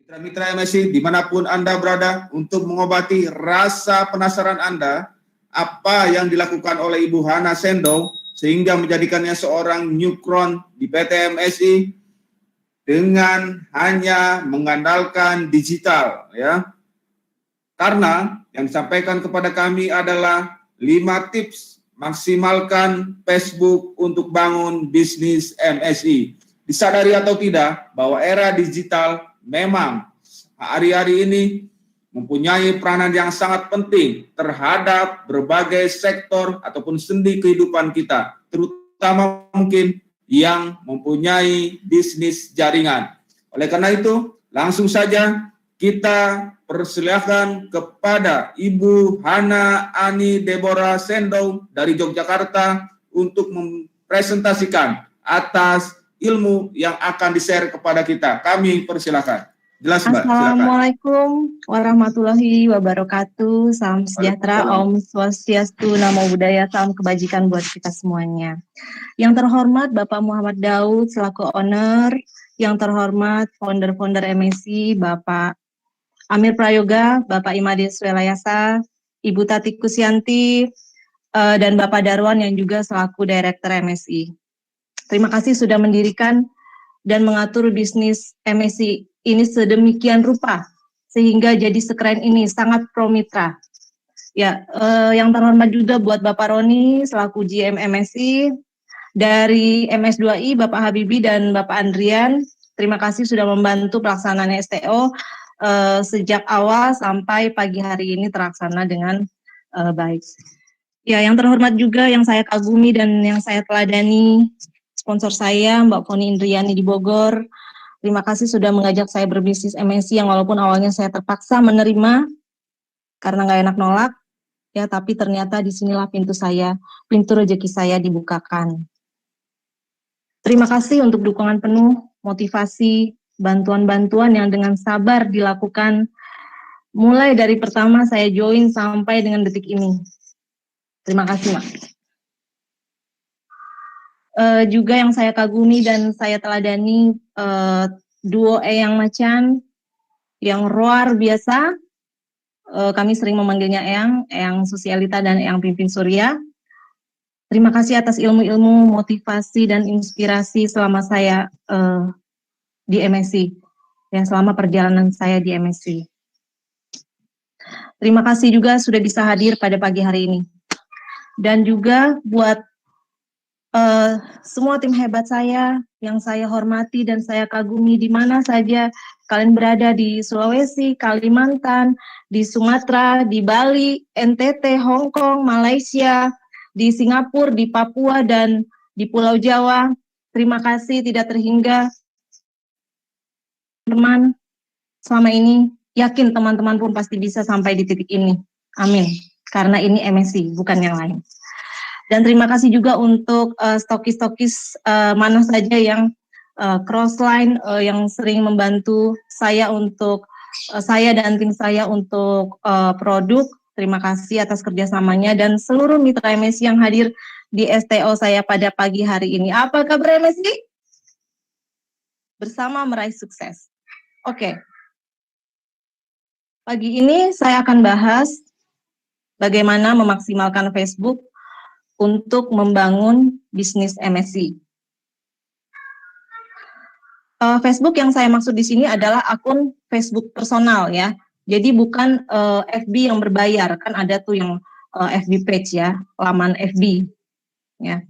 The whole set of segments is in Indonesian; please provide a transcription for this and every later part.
Mitra-mitra MSI dimanapun Anda berada, untuk mengobati rasa penasaran Anda, apa yang dilakukan oleh Ibu Hana Sendong sehingga menjadikannya seorang newcron di PT MSI dengan hanya mengandalkan digital, ya. Karena yang disampaikan kepada kami adalah 5 tips maksimalkan Facebook untuk bangun bisnis MSI. Disadari atau tidak bahwa era digital memang hari-hari ini mempunyai peranan yang sangat penting terhadap berbagai sektor ataupun sendi kehidupan kita, terutama mungkin yang mempunyai bisnis jaringan. Oleh karena itu, langsung saja kita persilakan kepada Ibu Hana Ani Deborah Sendong dari Yogyakarta untuk mempresentasikan atas ilmu yang akan di-share kepada kita. Kami persilakan. Jelas, Mbak. Assalamualaikum warahmatullahi wabarakatuh. Salam sejahtera, Om Swastiastu, Namo Buddhaya, salam kebajikan buat kita semuanya. Yang terhormat Bapak Muhammad Daud selaku owner, yang terhormat founder-founder MSI, Bapak Amir Prayoga, Bapak Imade Swelayasa, Ibu Tati Kusyanti, dan Bapak Darwan yang juga selaku Direktur MSI. Terima kasih sudah mendirikan dan mengatur bisnis MSI ini sedemikian rupa sehingga jadi sekeren ini, sangat pro mitra. Ya, yang terhormat juga buat Bapak Roni selaku GM MSI, dari MS2I Bapak Habibi dan Bapak Andrian. Terima kasih sudah membantu pelaksanaan STO sejak awal sampai pagi hari ini terlaksana dengan baik. Ya, yang terhormat juga yang saya kagumi dan yang saya teladani, sponsor saya Mbak Foni Indriani di Bogor. Terima kasih sudah mengajak saya berbisnis MSI yang walaupun awalnya saya terpaksa menerima karena nggak enak nolak, ya tapi ternyata disinilah pintu rezeki saya dibukakan. Terima kasih untuk dukungan penuh, motivasi, bantuan-bantuan yang dengan sabar dilakukan mulai dari pertama saya join sampai dengan detik ini. Terima kasih, Mak. Juga yang saya kagumi dan saya teladani duo Eyang Macan yang luar biasa. Kami sering memanggilnya Eyang Susialita dan Eyang Pimpin Surya. Terima kasih atas ilmu-ilmu, motivasi dan inspirasi selama saya di MSI, ya selama perjalanan saya di MSI. Terima kasih juga sudah bisa hadir pada pagi hari ini. Dan juga buat semua tim hebat saya yang saya hormati dan saya kagumi di mana saja kalian berada, di Sulawesi, Kalimantan, di Sumatera, di Bali, NTT, Hong Kong, Malaysia, di Singapura, di Papua, dan di Pulau Jawa. Terima kasih tidak terhingga teman selama ini, yakin teman-teman pun pasti bisa sampai di titik ini. Amin. Karena ini MSI, bukan yang lain. Dan terima kasih juga untuk stokis-stokis mana saja yang crossline yang sering membantu saya untuk saya dan tim saya untuk produk. Terima kasih atas kerjasamanya dan seluruh mitra MSI yang hadir di STO saya pada pagi hari ini. Apa kabar MSI? Bersama meraih sukses. Oke. Pagi ini saya akan bahas bagaimana memaksimalkan Facebook untuk membangun bisnis MSI. Facebook yang saya maksud di sini adalah akun Facebook personal ya. Jadi bukan FB yang berbayar, kan ada tuh yang FB page ya, laman FB ya.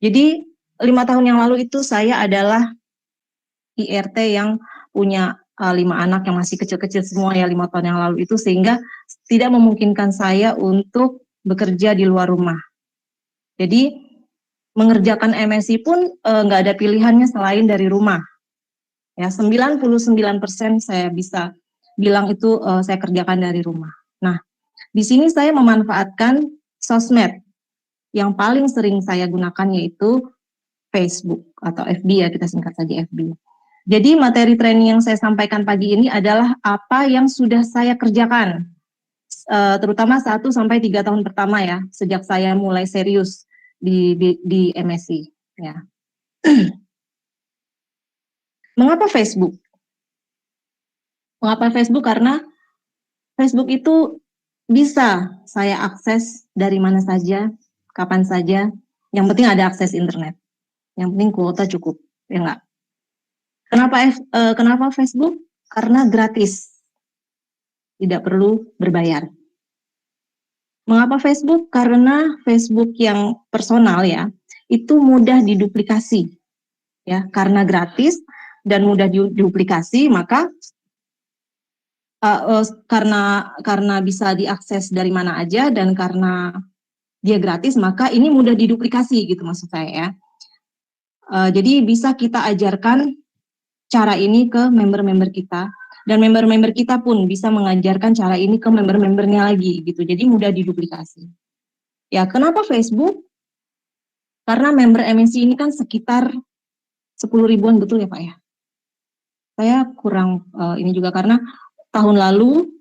Jadi 5 tahun yang lalu itu saya adalah IRT yang punya 5 anak yang masih kecil-kecil semua ya 5 tahun yang lalu itu, sehingga tidak memungkinkan saya untuk bekerja di luar rumah. Jadi mengerjakan MSI pun nggak ada pilihannya selain dari rumah. Ya, 99% saya bisa bilang itu saya kerjakan dari rumah. Nah, di sini saya memanfaatkan sosmed. Yang paling sering saya gunakan yaitu Facebook atau FB ya, kita singkat saja FB. Jadi materi training yang saya sampaikan pagi ini adalah apa yang sudah saya kerjakan. Terutama 1 sampai 3 tahun pertama ya, sejak saya mulai serius di MSI ya. Mengapa Facebook? Mengapa Facebook? Karena Facebook itu bisa saya akses dari mana saja, kapan saja. Yang penting ada akses internet. Yang penting kuota cukup, ya enggak? Kenapa Facebook? Karena gratis, tidak perlu berbayar. Mengapa Facebook? Karena Facebook yang personal ya, itu mudah diduplikasi, ya. Karena gratis dan mudah diduplikasi, maka karena bisa diakses dari mana aja dan karena dia gratis, maka ini mudah diduplikasi gitu maksud saya ya. Jadi bisa kita ajarkan cara ini ke member-member kita, dan member-member kita pun bisa mengajarkan cara ini ke member-membernya lagi gitu. Jadi mudah diduplikasi. Ya, kenapa Facebook? Karena member MNC ini kan sekitar 10 ribuan, betul ya Pak ya? Saya kurang ini juga karena tahun lalu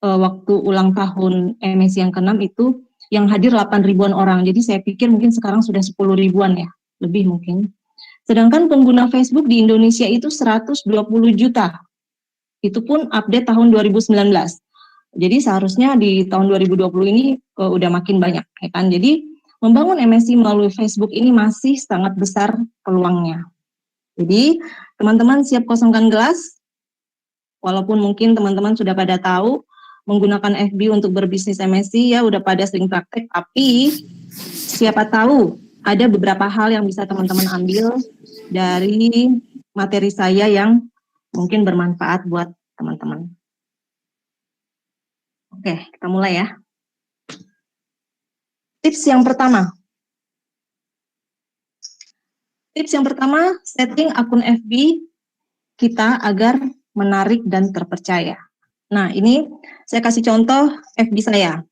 waktu ulang tahun MNC yang ke-6 itu yang hadir 8 ribuan orang. Jadi saya pikir mungkin sekarang sudah 10 ribuan ya, lebih mungkin. Sedangkan pengguna Facebook di Indonesia itu 120 juta. Itu pun update tahun 2019. Jadi seharusnya di tahun 2020 ini udah makin banyak, ya kan? Jadi membangun MNC melalui Facebook ini masih sangat besar peluangnya. Jadi teman-teman siap kosongkan gelas. Walaupun mungkin teman-teman sudah pada tahu menggunakan FB untuk berbisnis MNC ya udah pada sering praktek, tapi siapa tahu ada beberapa hal yang bisa teman-teman ambil dari materi saya yang mungkin bermanfaat buat teman-teman. Oke, kita mulai ya. Tips yang pertama. Setting akun FB kita agar menarik dan terpercaya. Nah, ini saya kasih contoh FB saya.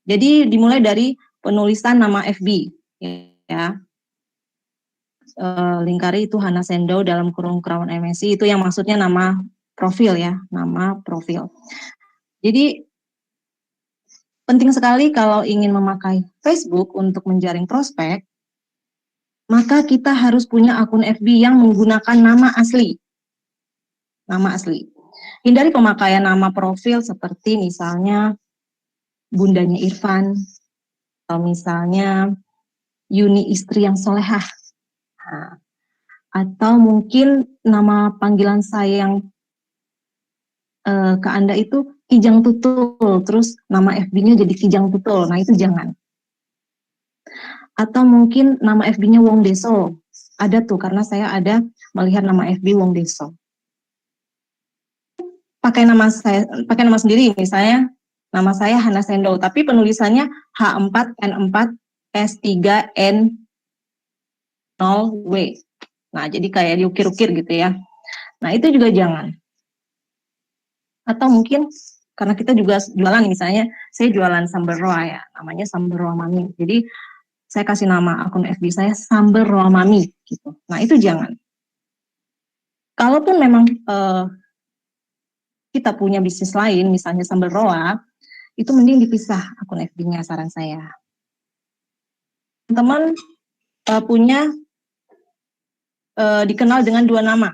Jadi dimulai dari penulisan nama FB ya. Lingkari itu Hana Sendo dalam kurung Crown MNC, itu yang maksudnya nama profil ya, nama profil. Jadi penting sekali kalau ingin memakai Facebook untuk menjaring prospek, maka kita harus punya akun FB yang menggunakan nama asli. Nama asli. Hindari pemakaian nama profil seperti misalnya bundanya Irfan, atau misalnya Yuni istri yang solehah. Nah, atau mungkin nama panggilan saya yang ke Anda itu Kijang Tutul, terus nama FB-nya jadi Kijang Tutul. Nah, itu jangan. Atau mungkin nama FB-nya Wong Deso. Ada tuh, karena saya ada melihat nama FB Wong Deso. Pakai nama sendiri, misalnya nama saya Hana Sendo, tapi penulisannya H4N4S3N0W. Nah, jadi kayak diukir-ukir gitu ya. Nah, itu juga jangan. Atau mungkin karena kita juga jualan, misalnya saya jualan sambal roa ya, namanya sambal roa mami. Jadi saya kasih nama akun FB saya sambal roa mami gitu. Nah, itu jangan. Kalaupun memang kita punya bisnis lain, misalnya sambal roa, itu mending dipisah akun FB-nya, saran saya. Teman-teman punya dikenal dengan dua nama.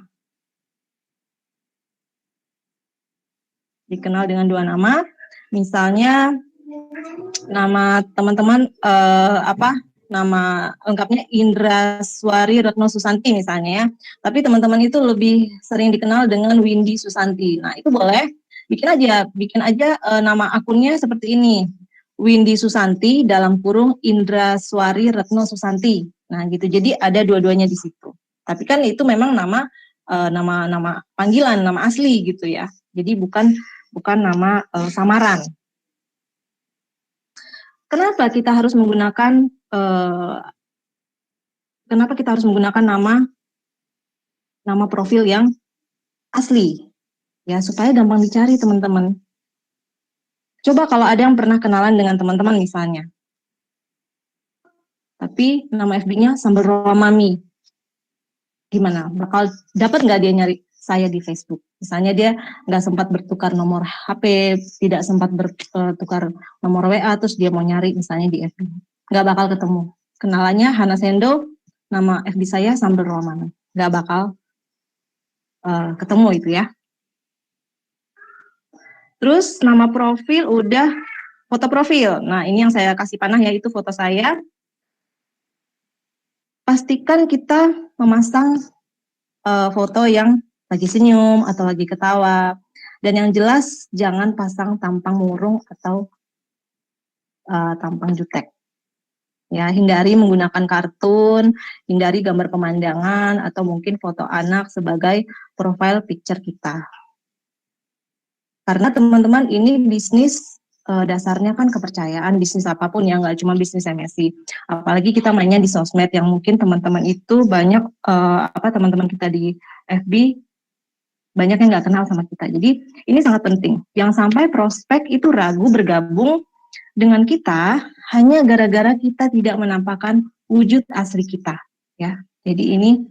Dikenal dengan dua nama, misalnya nama teman-teman nama lengkapnya Indraswari Retno Susanti misalnya ya, tapi teman-teman itu lebih sering dikenal dengan Windy Susanti. Nah, itu boleh bikin aja nama akunnya seperti ini, Windy Susanti dalam kurung Indraswari Retno Susanti. Nah, gitu. Jadi ada dua-duanya di situ. Tapi kan itu memang nama panggilan, nama asli gitu ya. Jadi bukan nama samaran. Kenapa kita harus menggunakan nama profil yang asli? Ya, supaya gampang dicari teman-teman. Coba kalau ada yang pernah kenalan dengan teman-teman misalnya, tapi nama FB-nya Sambal Roa Mami. Gimana? Bakal dapat nggak dia nyari saya di Facebook? Misalnya dia nggak sempat bertukar nomor HP, tidak sempat bertukar nomor WA, terus dia mau nyari misalnya di FB. Nggak bakal ketemu. Kenalannya Hana Sendo, nama FB saya Sambal Roa Mami. Nggak bakal ketemu itu ya. Terus nama profil udah foto profil. Nah, ini yang saya kasih panah yaitu foto saya. Pastikan kita memasang foto yang lagi senyum atau lagi ketawa. Dan yang jelas jangan pasang tampang murung atau tampang jutek. Ya, hindari menggunakan kartun, hindari gambar pemandangan atau mungkin foto anak sebagai profile picture kita. Karena teman-teman ini bisnis dasarnya kan kepercayaan, bisnis apapun ya, nggak cuma bisnis MSI. Apalagi kita mainnya di sosmed yang mungkin teman-teman itu banyak teman-teman kita di FB banyak yang nggak kenal sama kita. Jadi ini sangat penting. Yang sampai prospek itu ragu bergabung dengan kita hanya gara-gara kita tidak menampakkan wujud asli kita, ya. Jadi ini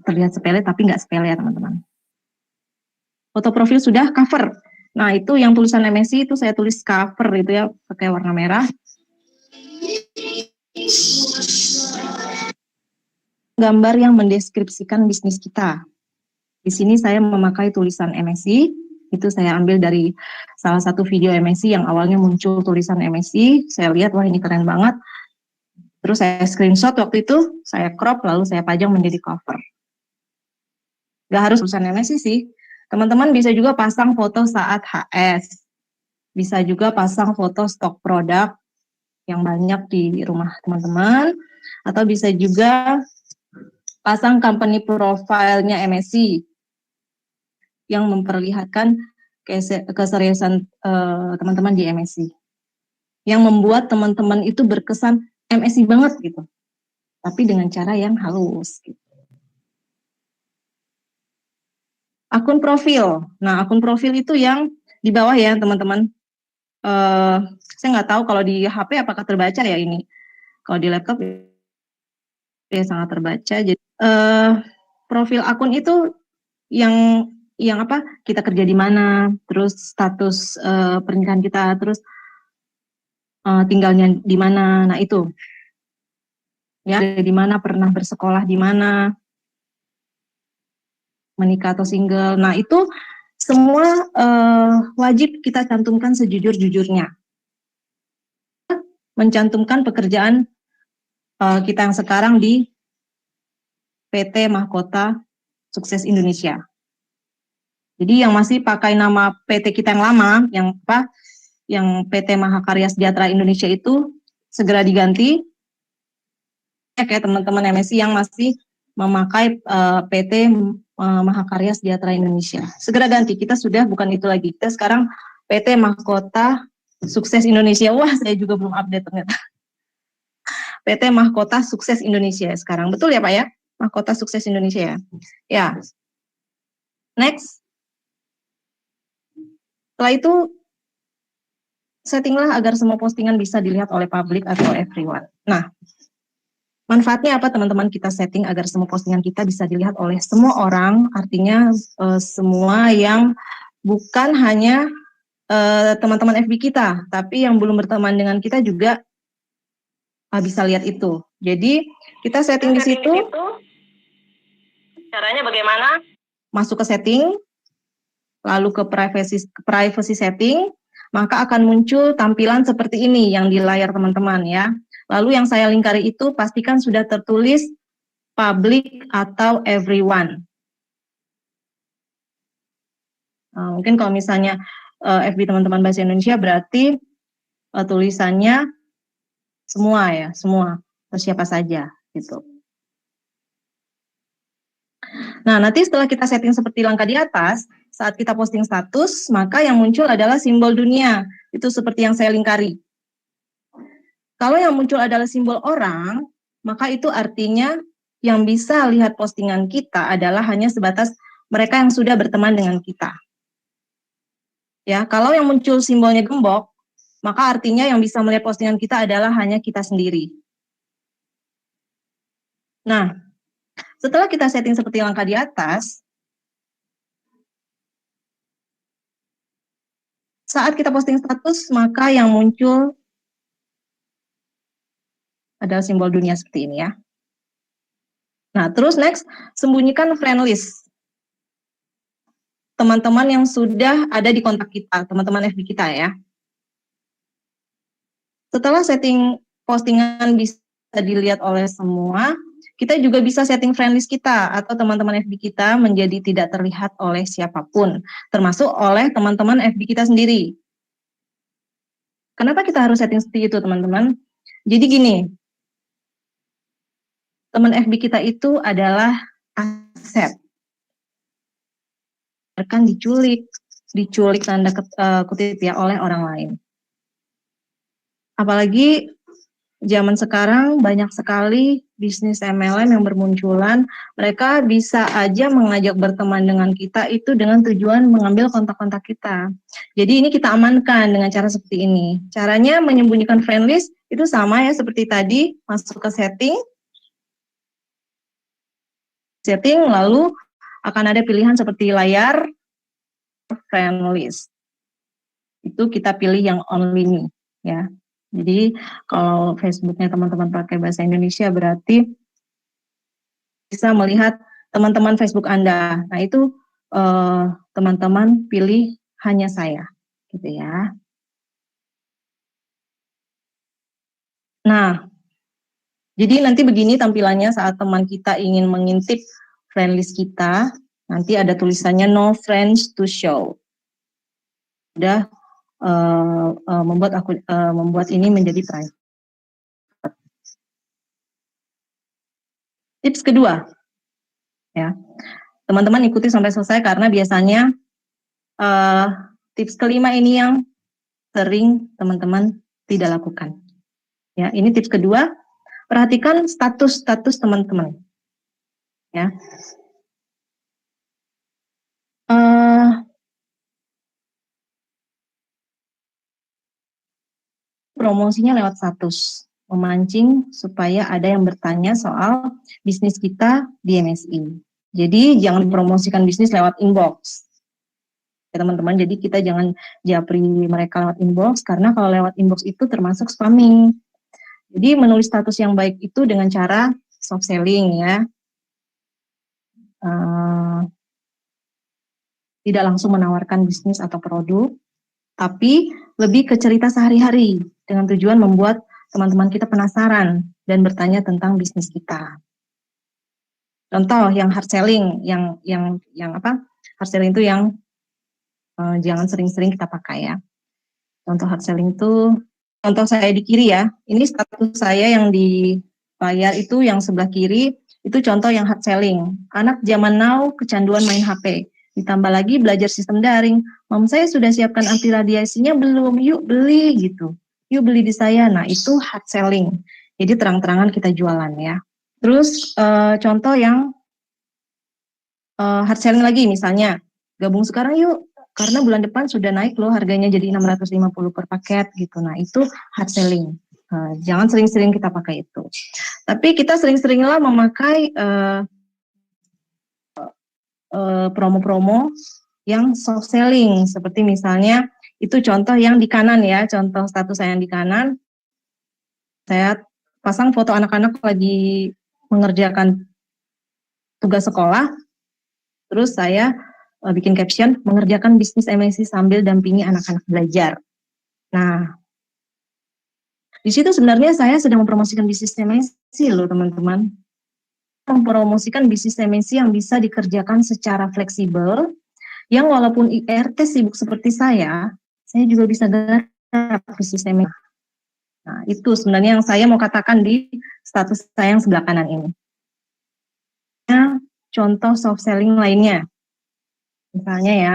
terlihat sepele tapi nggak sepele ya teman-teman. Foto profil sudah, cover. Nah itu yang tulisan MSI itu saya tulis cover itu ya pakai warna merah. Gambar yang mendeskripsikan bisnis kita. Di sini saya memakai tulisan MSI. Itu saya ambil dari salah satu video MSI yang awalnya muncul tulisan MSI. Saya lihat, wah ini keren banget. Terus saya screenshot waktu itu, saya crop, lalu saya pajang menjadi cover. Gak harus tulisan MSI sih. Teman-teman bisa juga pasang foto saat HS. Bisa juga pasang foto stok produk yang banyak di rumah teman-teman. Atau bisa juga pasang company profile-nya MSI yang memperlihatkan keseriusan teman-teman di MSI. Yang membuat teman-teman itu berkesan MSI banget gitu. Tapi dengan cara yang halus gitu. Akun profil. Nah, akun profil itu yang di bawah ya, teman-teman. Saya nggak tahu kalau di HP apakah terbaca ya ini. Kalau di laptop ya sangat terbaca. Jadi profil akun itu yang apa? Kita kerja di mana, terus status pernikahan kita, terus tinggalnya di mana. Nah, itu. Ya, di mana, pernah bersekolah di mana, menikah atau single. Nah, itu semua wajib kita cantumkan sejujur-jujurnya. Mencantumkan pekerjaan kita yang sekarang di PT Mahkota Sukses Indonesia. Jadi yang masih pakai nama PT kita yang lama, yang apa? Yang PT Mahakarya Sejahtera Indonesia itu segera diganti. Ya kayak teman-teman MSI yang masih memakai PT Mahakarya Sejahtera Indonesia. Segera ganti, kita sudah bukan itu lagi. Kita sekarang PT Mahkota Sukses Indonesia. Wah, saya juga belum update ternyata. PT Mahkota Sukses Indonesia sekarang. Betul ya Pak ya? Mahkota Sukses Indonesia ya. Ya. Next. Setelah itu, settinglah agar semua postingan bisa dilihat oleh publik atau everyone. Nah, manfaatnya apa teman-teman kita setting agar semua postingan kita bisa dilihat oleh semua orang, artinya semua yang bukan hanya teman-teman FB kita, tapi yang belum berteman dengan kita juga bisa lihat itu. Jadi kita setting di situ. Caranya bagaimana? Masuk ke setting, lalu ke privacy setting, maka akan muncul tampilan seperti ini yang di layar teman-teman ya. Lalu yang saya lingkari itu pastikan sudah tertulis public atau everyone. Nah, mungkin kalau misalnya FB teman-teman bahasa Indonesia berarti tulisannya semua ya, semua, siapa saja gitu. Nah, nanti setelah kita setting seperti langkah di atas, saat kita posting status, maka yang muncul adalah simbol dunia. Itu seperti yang saya lingkari. Kalau yang muncul adalah simbol orang, maka itu artinya yang bisa lihat postingan kita adalah hanya sebatas mereka yang sudah berteman dengan kita. Ya, kalau yang muncul simbolnya gembok, maka artinya yang bisa melihat postingan kita adalah hanya kita sendiri. Nah, setelah kita setting seperti langkah di atas, saat kita posting status, maka yang muncul adalah simbol dunia seperti ini ya. Nah, terus next, sembunyikan friend list. teman-teman yang sudah ada di kontak kita, teman-teman FB kita ya. Setelah setting postingan bisa dilihat oleh semua, kita juga bisa setting friend list kita atau teman-teman FB kita menjadi tidak terlihat oleh siapapun, termasuk oleh teman-teman FB kita sendiri. Kenapa kita harus setting seperti itu, teman-teman? Jadi gini, teman FB kita itu adalah aset. Akan diculik tanda kutip ya oleh orang lain. Apalagi zaman sekarang banyak sekali bisnis MLM yang bermunculan, mereka bisa aja mengajak berteman dengan kita itu dengan tujuan mengambil kontak-kontak kita. Jadi ini kita amankan dengan cara seperti ini. Caranya menyembunyikan friend list itu sama ya seperti tadi, masuk ke setting lalu akan ada pilihan seperti layar friend list. Itu kita pilih yang only me ya. Jadi kalau Facebooknya teman-teman pakai bahasa Indonesia berarti bisa melihat teman-teman Facebook Anda. Nah itu teman-teman pilih hanya saya, gitu ya. Nah, jadi nanti begini tampilannya saat teman kita ingin mengintip friend list kita, nanti ada tulisannya no friends to show. Udah membuat ini menjadi private. Tips kedua, ya teman-teman ikuti sampai selesai karena biasanya tips kelima ini yang sering teman-teman tidak lakukan. Ya, ini tips kedua, perhatikan status teman-teman. Ya, promosinya lewat status, memancing supaya ada yang bertanya soal bisnis kita di MSI. Jadi jangan promosikan bisnis lewat inbox. Ya teman-teman, jadi kita jangan japri mereka lewat inbox, karena kalau lewat inbox itu termasuk spamming. Jadi menulis status yang baik itu dengan cara soft selling ya. Tidak langsung menawarkan bisnis atau produk, tapi lebih ke cerita sehari-hari dengan tujuan membuat teman-teman kita penasaran dan bertanya tentang bisnis kita. Contoh yang hard selling, yang apa? Hard selling itu yang jangan sering-sering kita pakai ya. Contoh hard selling itu, contoh saya di kiri ya. Ini status saya yang di layar itu yang sebelah kiri, itu contoh yang hard selling. Anak zaman now kecanduan main HP. Ditambah lagi belajar sistem daring. Mom saya sudah siapkan anti radiasinya belum? Yuk beli gitu. Yuk beli di saya. Nah itu hard selling. Jadi terang-terangan kita jualan ya. Terus contoh yang hard selling lagi misalnya. Gabung sekarang yuk. Karena bulan depan sudah naik loh harganya jadi 650 per paket gitu. Nah itu hard selling. Jangan sering-sering kita pakai itu. Tapi kita sering-seringlah memakai promo-promo yang soft selling, seperti misalnya itu contoh yang di kanan ya, contoh status saya yang di kanan, saya pasang foto anak-anak lagi mengerjakan tugas sekolah, terus saya bikin caption, mengerjakan bisnis MSI sambil dampingi anak-anak belajar. Nah, di situ sebenarnya saya sedang mempromosikan bisnis MSI loh teman-teman. Mempromosikan bisnis MSI yang bisa dikerjakan secara fleksibel, yang walaupun IRT sibuk seperti saya juga bisa garap bisnis MSI. Nah, itu sebenarnya yang saya mau katakan di status saya yang sebelah kanan ini. Nah, contoh soft selling lainnya, misalnya ya,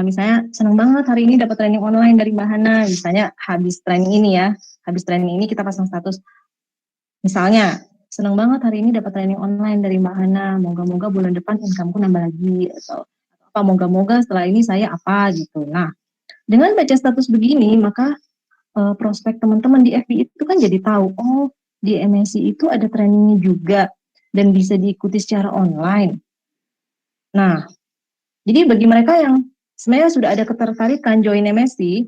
misalnya senang banget hari ini dapat training online dari Mbak Hana, misalnya habis training ini kita pasang status, misalnya senang banget hari ini dapat training online dari Mbak Hana, moga-moga bulan depan income-ku nambah lagi, atau apa, moga-moga setelah ini saya apa gitu. Nah, dengan baca status begini, maka prospek teman-teman di FB itu kan jadi tahu, oh di MSI itu ada trainingnya juga, dan bisa diikuti secara online. Nah, jadi bagi mereka yang sebenarnya sudah ada ketertarikan join MSI,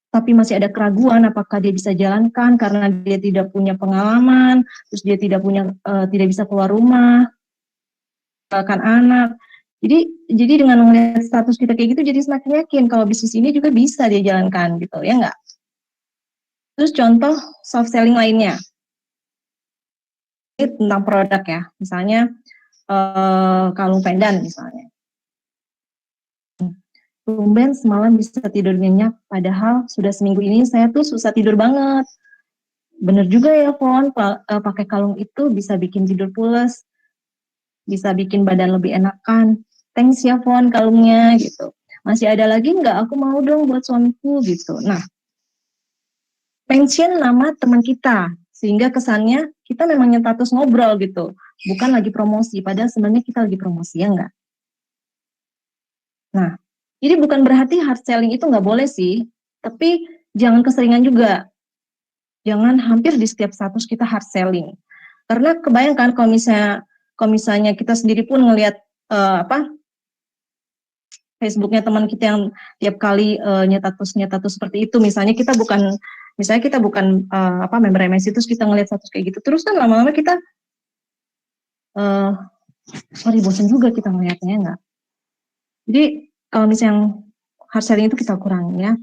tapi masih ada keraguan apakah dia bisa jalankan karena dia tidak punya pengalaman, terus dia tidak bisa keluar rumah, bahkan anak. Jadi dengan melihat status kita kayak gitu, jadi semakin yakin kalau bisnis ini juga bisa dia jalankan gitu, ya nggak? Terus contoh soft selling lainnya, ini tentang produk ya, misalnya kalung pendan misalnya. Tumben semalam bisa tidur nyenyak, padahal sudah seminggu ini saya tuh susah tidur banget. Bener juga ya, Fon, pakai kalung itu bisa bikin tidur pules, bisa bikin badan lebih enakan. Thanks ya, Fon, kalungnya gitu. Masih ada lagi nggak? Aku mau dong buat suamiku gitu. Nah, mention nama teman kita, sehingga kesannya kita memang status ngobrol gitu, bukan lagi promosi, padahal sebenarnya kita lagi promosi, ya nggak? Nah, jadi bukan berarti hard selling itu nggak boleh sih, tapi jangan keseringan juga. Jangan hampir di setiap status kita hard selling. Karena kebayangkan kalau misalnya kita sendiri pun ngelihat Facebooknya teman kita yang tiap kali nyetatus seperti itu, misalnya kita bukan member MSI, terus kita ngelihat status kayak gitu terus, kan lama-lama kita uh, bosan juga kita ngelihatnya, enggak. Jadi kalau misalnya yang hard selling itu kita kurangi ya.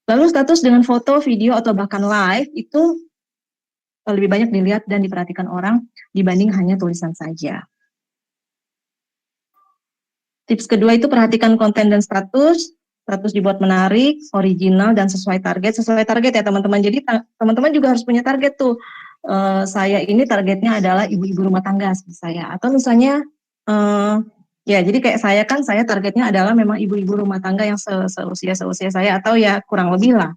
Lalu status dengan foto, video, atau bahkan live itu lebih banyak dilihat dan diperhatikan orang dibanding hanya tulisan saja. Tips kedua itu perhatikan konten dan status dibuat menarik, original, dan sesuai target ya teman-teman. Jadi teman-teman juga harus punya target tuh. Saya ini targetnya adalah ibu-ibu rumah tangga seperti saya. Atau misalnya, ya jadi kayak saya targetnya adalah memang ibu-ibu rumah tangga yang seusia saya, atau ya kurang lebih lah.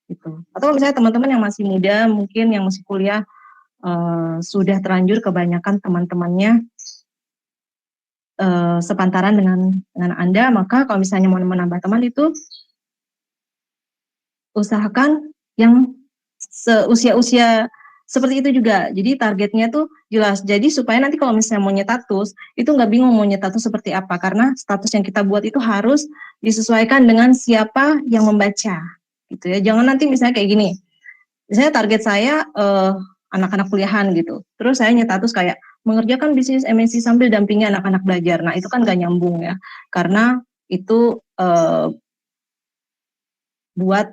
Gitu. Atau misalnya teman-teman yang masih muda, mungkin yang masih kuliah, sudah terlanjur kebanyakan teman-temannya sepantaran dengan Anda, maka kalau misalnya mau menambah teman itu usahakan yang seusia-usia seperti itu juga. Jadi targetnya tuh jelas. Jadi supaya nanti kalau misalnya mau nyetatus, itu nggak bingung mau nyetatus seperti apa, karena status yang kita buat itu harus disesuaikan dengan siapa yang membaca. Gitu ya. Jangan nanti misalnya kayak gini. Misalnya target saya anak-anak kuliahan gitu. Terus saya nyetatus kayak mengerjakan bisnis MNC sambil dampingi anak-anak belajar. Nah, itu kan gak nyambung ya. Karena itu buat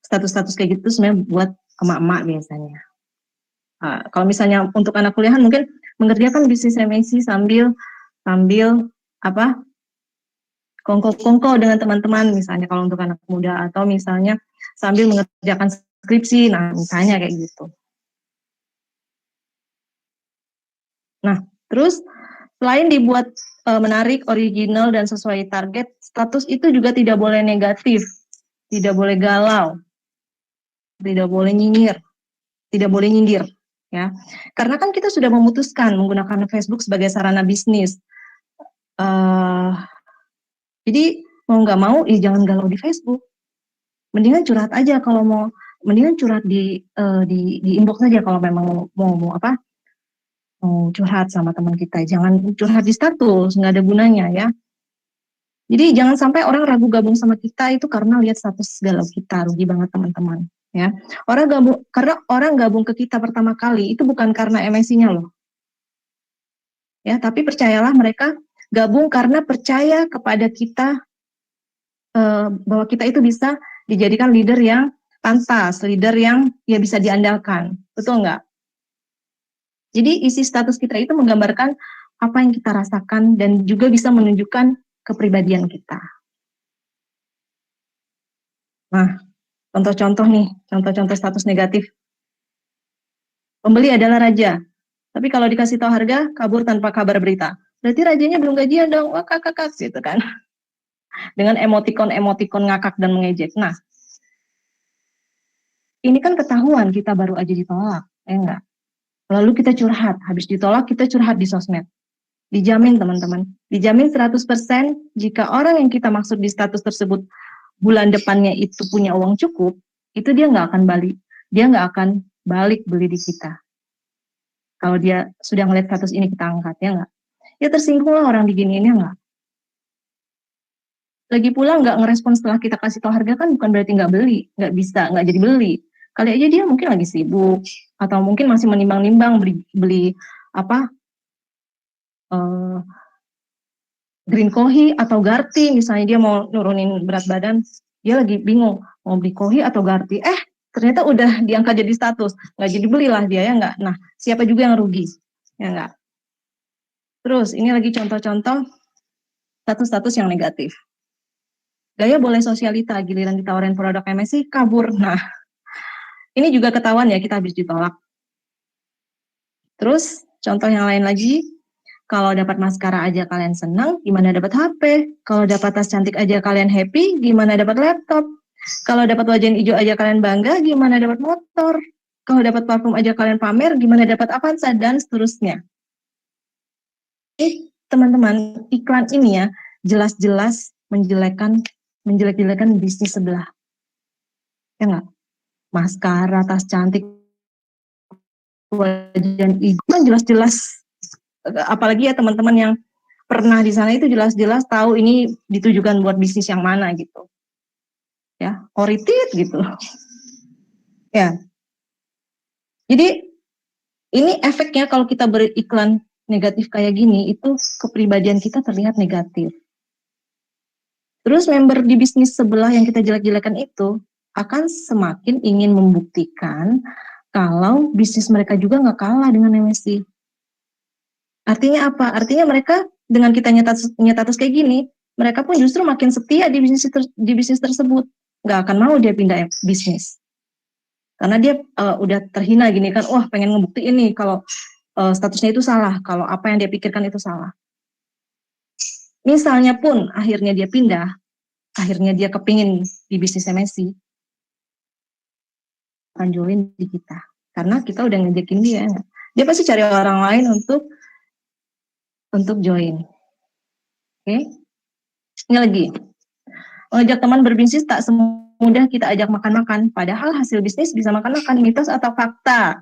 status-status kayak gitu sebenarnya buat emak-emak biasanya. Kalau misalnya untuk anak kuliahan mungkin mengerjakan bisnis MNC sambil kongko dengan teman-teman, misalnya kalau untuk anak muda, atau misalnya sambil mengerjakan skripsi, nah misalnya kayak gitu. Nah, terus selain dibuat menarik, original, dan sesuai target, status itu juga tidak boleh negatif, tidak boleh galau, tidak boleh nyinyir, tidak boleh nyindir, ya. Karena kan kita sudah memutuskan menggunakan Facebook sebagai sarana bisnis. Jadi mau nggak mau, jangan galau di Facebook. Mendingan curhat aja kalau mau, mendingan curhat di inbox aja kalau memang mau curhat sama teman kita. Jangan curhat di status, nggak ada gunanya ya. Jadi jangan sampai orang ragu gabung sama kita itu karena lihat status galau kita, rugi banget teman-teman. Ya, karena orang gabung ke kita pertama kali itu bukan karena MSI-nya loh. Ya, tapi percayalah mereka gabung karena percaya kepada kita, bahwa kita itu bisa dijadikan leader yang pantas, leader yang ya bisa diandalkan, betul nggak? Jadi isi status kita itu menggambarkan apa yang kita rasakan dan juga bisa menunjukkan kepribadian kita. Nah, contoh-contoh nih, contoh-contoh status negatif. Pembeli adalah raja, tapi kalau dikasih tahu harga, kabur tanpa kabar berita. Berarti rajanya belum gajian dong, wah kakak gitu kan. Dengan emotikon ngakak dan mengejek. Nah, ini kan ketahuan kita baru aja ditolak, ya enggak? Lalu kita curhat, habis ditolak kita curhat di sosmed. Dijamin teman-teman, dijamin 100% jika orang yang kita maksud di status tersebut bulan depannya itu punya uang cukup, itu dia nggak akan balik beli di kita. Kalau dia sudah ngeliat status ini kita angkat, ya nggak? Ya tersinggung lah orang diginiin, ya nggak? Lagi pula nggak ngerespon setelah kita kasih tahu harga kan bukan berarti nggak beli, nggak jadi beli. Kali aja dia mungkin lagi sibuk, atau mungkin masih menimbang-nimbang beli eh, Green Kohi atau Garti, misalnya dia mau nurunin berat badan, dia lagi bingung mau beli Kohi atau Garti. Ternyata udah diangkat jadi status, nggak jadi belilah dia ya nggak. Nah, siapa juga yang rugi ya nggak. Terus ini lagi contoh-contoh status-status yang negatif. Gaya boleh sosialita, giliran ditawarin produk MSI kabur. Nah, ini juga ketahuan ya, kita habis ditolak. Terus contoh yang lain lagi, kalau dapat maskara aja kalian senang, gimana dapat HP? Kalau dapat tas cantik aja kalian happy, gimana dapat laptop? Kalau dapat wajan hijau aja kalian bangga, gimana dapat motor? Kalau dapat parfum aja kalian pamer, gimana dapat Avanza, dan seterusnya. Teman-teman, iklan ini ya jelas-jelas menjelek-jelekan bisnis sebelah. Ya nggak? Maskara, tas cantik, wajan hijau, kan jelas-jelas. Apalagi ya teman-teman yang pernah di sana itu jelas-jelas tahu ini ditujukan buat bisnis yang mana gitu. Ya, oritit gitu. Ya. Jadi ini efeknya kalau kita beriklan negatif kayak gini, itu kepribadian kita terlihat negatif. Terus member di bisnis sebelah yang kita jelek-jelekan itu akan semakin ingin membuktikan kalau bisnis mereka juga nggak kalah dengan MSI. Artinya apa? Artinya mereka dengan kita nyetatus kayak gini, mereka pun justru makin setia di bisnis tersebut. Nggak akan mau dia pindah bisnis. Karena dia udah terhina gini kan, wah pengen ngebuktiin nih kalau statusnya itu salah, kalau apa yang dia pikirkan itu salah. Misalnya pun akhirnya dia pindah, akhirnya dia kepingin di bisnis MSI, akan join di kita. Karena kita udah ngejekin dia. Dia pasti cari orang lain untuk join. Oke. Ini lagi. Mengajak teman berbisnis tak semudah kita ajak makan-makan. Padahal hasil bisnis bisa makan-makan, mitos atau fakta.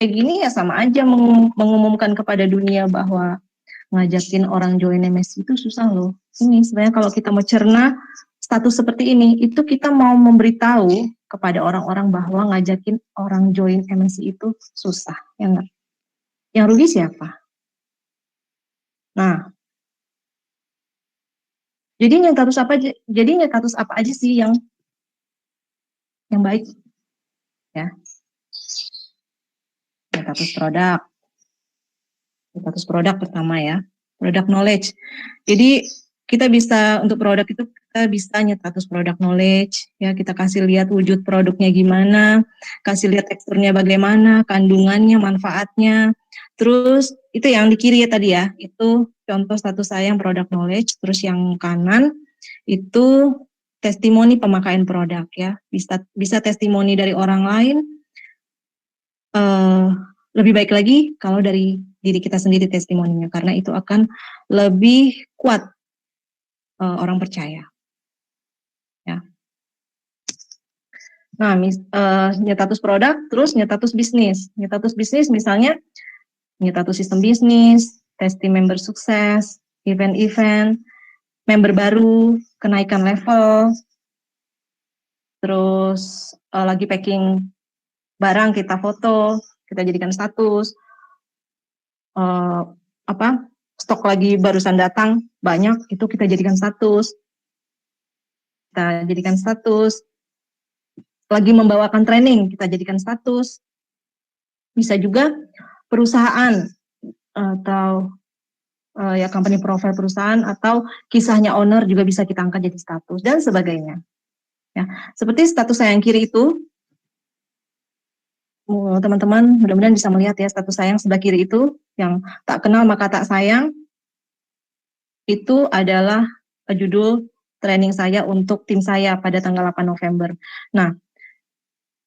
Kayak gini ya sama aja mengumumkan kepada dunia bahwa ngajakin orang join MSI itu susah loh. Ini sebenarnya kalau kita mau cerna status seperti ini, itu kita mau memberitahu kepada orang-orang bahwa ngajakin orang join MSI itu susah, ya enggak? Yang rugi siapa? Nah, jadi nyetatus apa aja sih yang baik? Ya. Nyetatus produk pertama ya. Product knowledge. Jadi kita bisa untuk produk itu kita bisa nyetatus produk knowledge ya, kita kasih lihat wujud produknya gimana, kasih lihat teksturnya bagaimana, kandungannya, manfaatnya. Terus itu yang di kiri ya tadi ya, itu contoh status saya yang product knowledge. Terus yang kanan itu testimoni pemakaian produk ya, bisa testimoni dari orang lain. Lebih baik lagi kalau dari diri kita sendiri testimoninya, karena itu akan lebih kuat orang percaya. Ya. Nah, nyetatus produk, terus nyetatus bisnis. Nyetatus bisnis misalnya nyetatus sistem bisnis, testing member sukses, event-event, member baru, kenaikan level, terus lagi packing barang kita foto, kita jadikan status. Stok lagi barusan datang banyak, itu kita jadikan status. Lagi membawakan training, kita jadikan status. Bisa juga perusahaan atau company profile perusahaan atau kisahnya owner juga bisa kita angkat jadi status dan sebagainya. Ya, seperti status saya yang kiri itu, teman-teman mudah-mudahan bisa melihat ya, status saya yang sebelah kiri itu yang tak kenal maka tak sayang, itu adalah judul training saya untuk tim saya pada tanggal 8 November. Nah,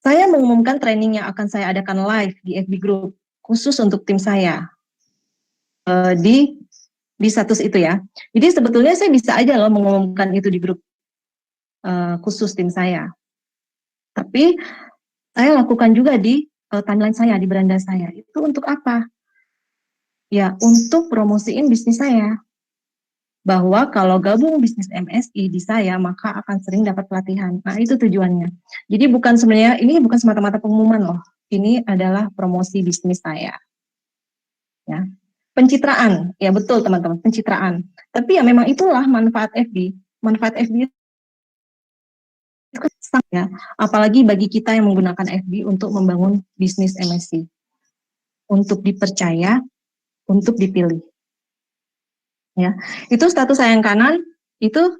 saya mengumumkan training yang akan saya adakan live di FB Group khusus untuk tim saya di status itu ya. Jadi sebetulnya saya bisa aja loh mengumumkan itu di grup khusus tim saya. Tapi saya lakukan juga di timeline saya, di beranda saya. Itu untuk apa? Ya, untuk promosiin bisnis saya. Bahwa kalau gabung bisnis MSI di saya, maka akan sering dapat pelatihan. Nah, itu tujuannya. Jadi ini bukan semata-mata pengumuman loh. Ini adalah promosi bisnis saya. Ya. Pencitraan, ya betul teman-teman, pencitraan. Tapi ya memang itulah manfaat FB. Manfaat FB itu kan sangat ya, apalagi bagi kita yang menggunakan FB untuk membangun bisnis MSC, untuk dipercaya, untuk dipilih. Ya, itu status saya yang kanan itu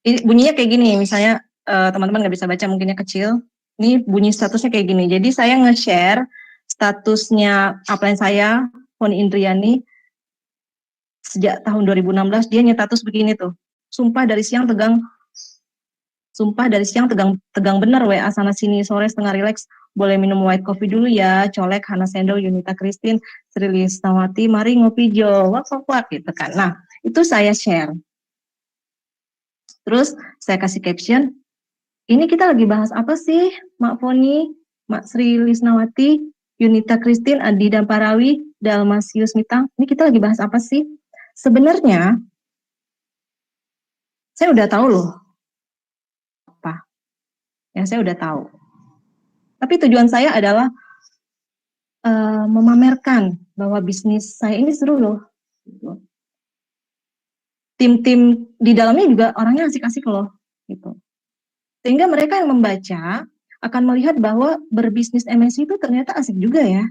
bunyinya kayak gini, misalnya teman-teman nggak bisa baca mungkinnya kecil. Ini bunyi statusnya kayak gini. Jadi saya nge-share statusnya upline saya, Foni Indriani, sejak tahun 2016 dia nyetatus begini tuh. Sumpah dari siang tegang tegang bener WA sana sini, sore setengah rileks, boleh minum white coffee dulu ya, colek Hana Sendol, Yunita Christine, Sri Lisnawati, mari ngopi Jo, wak gitu kan. Nah, itu saya share. Terus saya kasih caption, ini kita lagi bahas apa sih, Mak Foni, Mak Sri Lisnawati, Yunita Christine, Adi Damparawi, Dalmasius Mitang, ini kita lagi bahas apa sih? Sebenarnya, saya udah tahu loh, apa yang saya udah tahu. Tapi tujuan saya adalah memamerkan bahwa bisnis saya ini seru loh. Tim-tim di dalamnya juga orangnya asik-asik loh, gitu. Sehingga mereka yang membaca akan melihat bahwa berbisnis MSC itu ternyata asik juga ya.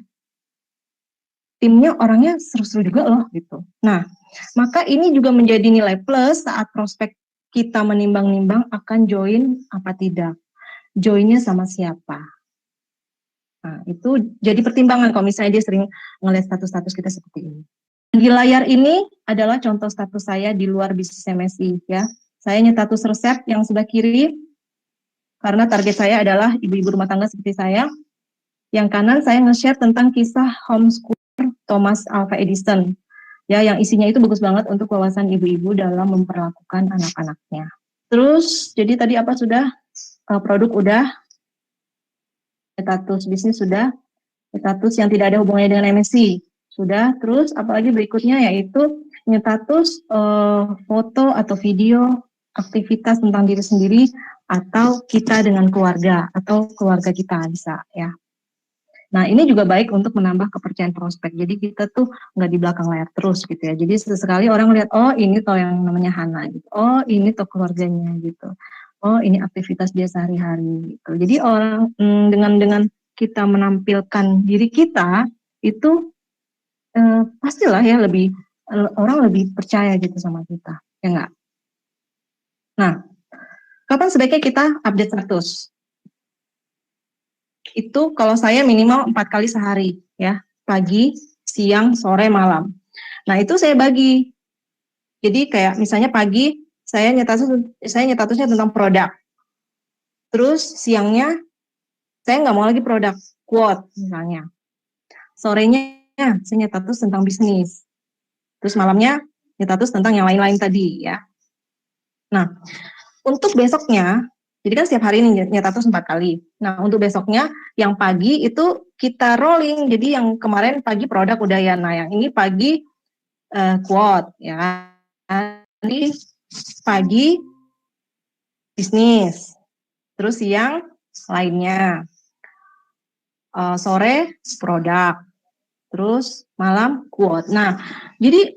Timnya orangnya seru-seru juga loh, gitu. Nah, maka ini juga menjadi nilai plus saat prospek kita menimbang-nimbang akan join apa tidak. Joinnya sama siapa. Nah, itu jadi pertimbangan kalau misalnya dia sering ngelihat status-status kita seperti ini. Di layar ini adalah contoh status saya di luar bisnis MSI ya. Saya nyetatus resep yang sebelah kiri karena target saya adalah ibu-ibu rumah tangga seperti saya. Yang kanan saya nge-share tentang kisah homeschooler Thomas Alva Edison. Ya, yang isinya itu bagus banget untuk wawasan ibu-ibu dalam memperlakukan anak-anaknya. Terus, jadi tadi apa sudah? Produk udah, status bisnis sudah, status yang tidak ada hubungannya dengan MSC sudah. Terus apalagi berikutnya yaitu nyetatus foto atau video aktivitas tentang diri sendiri atau kita dengan keluarga atau keluarga kita bisa ya. Nah ini juga baik untuk menambah kepercayaan prospek. Jadi kita tuh nggak di belakang layar terus gitu ya. Jadi sesekali orang melihat oh ini toh yang namanya Hana gitu. Oh ini toh keluarganya gitu. Oh ini aktivitas dia sehari-hari gitu. Jadi orang dengan kita menampilkan diri kita itu pastilah ya lebih orang lebih percaya gitu sama kita ya enggak. Nah kapan sebaiknya kita update status? Itu kalau saya minimal 4 kali sehari ya, pagi, siang, sore, malam. Nah itu saya bagi. Jadi kayak misalnya pagi saya nyetatusnya tentang produk. Terus siangnya saya nggak mau lagi produk, quote misalnya. Sorenya saya nyetatus tentang bisnis. Terus malamnya nyetatus tentang yang lain-lain tadi ya. Nah untuk besoknya, jadi kan setiap hari ini nyetatus 4 kali. Nah, untuk besoknya, yang pagi itu kita rolling. Jadi yang kemarin pagi produk udah ya. Nah, yang ini pagi quote ya. Ini pagi bisnis. Terus siang lainnya. Sore produk. Terus malam quote. Nah, jadi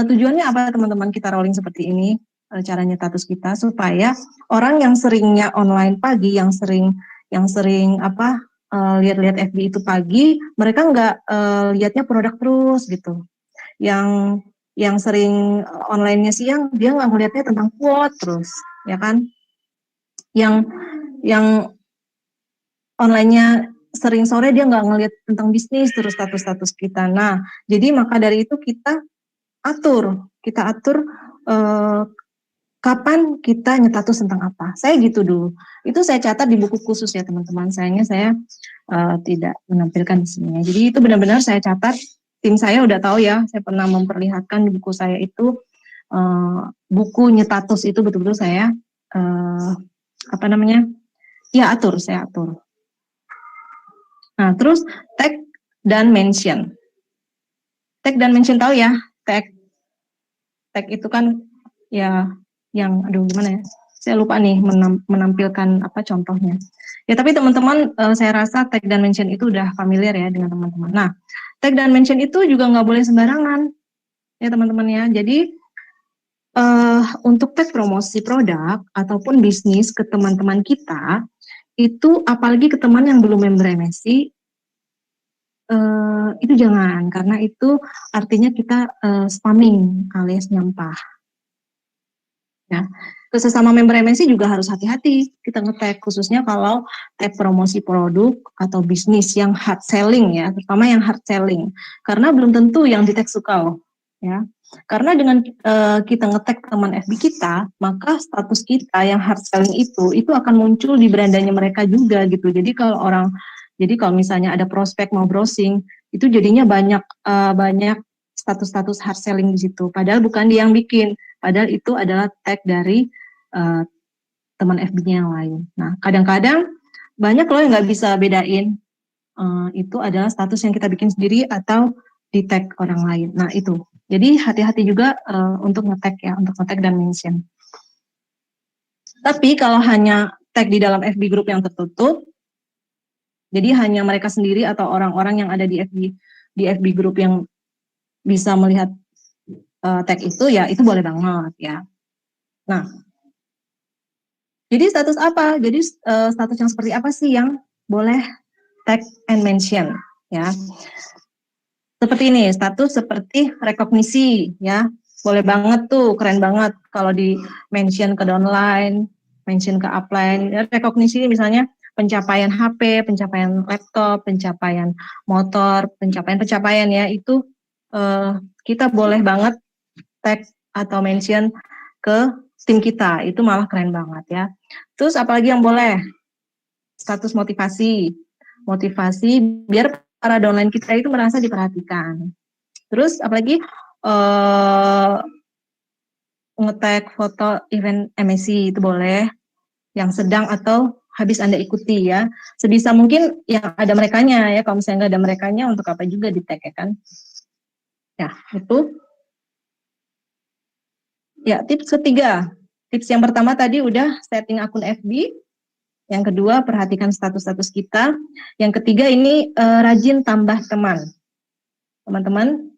tujuannya apa teman-teman kita rolling seperti ini? Caranya status kita supaya orang yang seringnya online pagi, yang sering lihat-lihat FB itu pagi, mereka nggak lihatnya produk terus gitu. Yang sering online-nya siang, dia nggak ngelihatnya tentang quote terus, ya kan? Yang online-nya sering sore dia nggak ngelihat tentang bisnis terus status-status kita. Nah, jadi maka dari itu kita atur kapan kita nyetatus tentang apa. Saya gitu dulu. Itu saya catat di buku khusus ya teman-teman. Sayangnya saya tidak menampilkan di sini. Jadi itu benar-benar saya catat. Tim saya udah tahu ya. Saya pernah memperlihatkan di buku saya itu buku nyetatus itu betul-betul saya saya atur. Nah terus tag dan mention. Tag dan mention tahu ya. Tag itu kan ya yang gimana ya, Saya lupa nih menampilkan apa contohnya. Ya, tapi teman-teman saya rasa tag dan mention itu udah familiar ya dengan teman-teman. Nah, tag dan mention itu juga nggak boleh sembarangan ya teman-teman ya. Jadi untuk tag promosi produk ataupun bisnis ke teman-teman kita, itu apalagi ke teman yang belum member MSI, itu jangan, karena itu artinya kita spamming alias nyampah. Ya, ke sesama member MNC juga harus hati-hati kita nge-tag, khususnya kalau tag promosi produk atau bisnis yang hard selling ya, terutama yang hard selling, karena belum tentu yang di-tag suka loh, ya. Karena dengan kita nge-tag teman FB kita, maka status kita yang hard selling itu akan muncul di berandanya mereka juga gitu. Jadi kalau misalnya ada prospek mau browsing, itu jadinya banyak status-status hard selling di situ. Padahal bukan dia yang bikin. Padahal itu adalah tag dari teman FB-nya yang lain. Nah, kadang-kadang banyak loh yang nggak bisa bedain itu adalah status yang kita bikin sendiri atau di tag orang lain. Nah, itu. Jadi hati-hati juga untuk nge-tag ya, untuk nge-tag dan mention. Tapi kalau hanya tag di dalam FB group yang tertutup, jadi hanya mereka sendiri atau orang-orang yang ada di FB group yang bisa melihat tag itu ya, itu boleh banget ya. Nah, jadi status apa? Jadi status yang seperti apa sih yang boleh tag and mention ya? Seperti ini, status seperti rekognisi ya. Boleh banget tuh, keren banget kalau di mention ke downline, mention ke upline. Ya, rekognisi misalnya pencapaian HP, pencapaian laptop, pencapaian motor, pencapaian ya, itu kita boleh banget tag atau mention ke tim kita, itu malah keren banget ya. Terus apalagi yang boleh? Status motivasi biar para downline kita itu merasa diperhatikan. Terus apalagi nge-tag foto event MSC itu boleh, yang sedang atau habis Anda ikuti ya. Sebisa mungkin yang ada merekanya ya, kalau misalnya nggak ada merekanya untuk apa juga di-tag ya kan. Ya, itu. Ya, tips ketiga. Tips yang pertama tadi udah setting akun FB. Yang kedua, perhatikan status-status kita. Yang ketiga ini rajin tambah teman. Teman-teman,